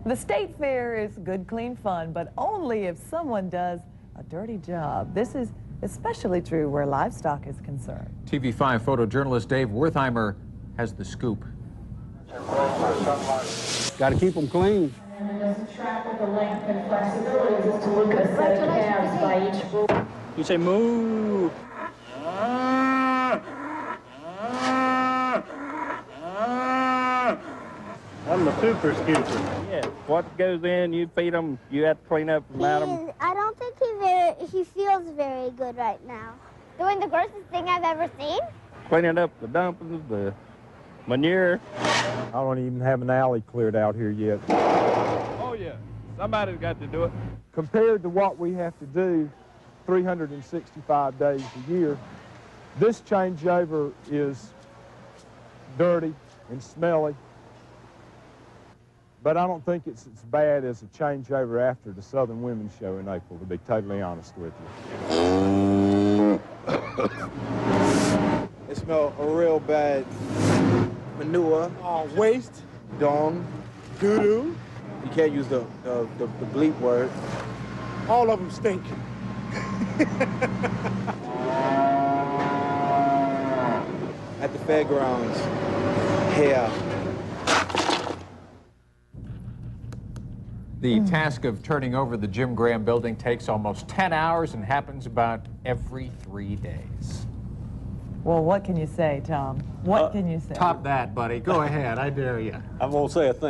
The state fair is good, clean fun, but only if someone does a dirty job. This is especially true where livestock is concerned. TV5 photojournalist Dave Wertheimer has the scoop. Got to keep them clean. And it doesn't track with the length and flexibility just to look at a set of calves by each group. You say moo. I'm a super scooper. Yeah, what goes in, you feed them, you have to clean up about them. I don't think he feels very good right now. Doing the grossest thing I've ever seen? Cleaning up the dumpings, the manure. I don't even have an alley cleared out here yet. Oh, yeah. Somebody's got to do it. Compared to what we have to do 365 days a year, this changeover is dirty and smelly, but I don't think it's as bad as a changeover after the Southern Women's Show in April, to be totally honest with you. It smells real bad. Manure, waste, dung, doo-doo. You can't use the bleep word. All of them stink. At the fairgrounds, hair. The task of turning over the Jim Graham building takes almost 10 hours and happens about every 3 days. Well, what can you say, Tom? What can you say? Top that, buddy. Go ahead. I dare you. I won't say a thing.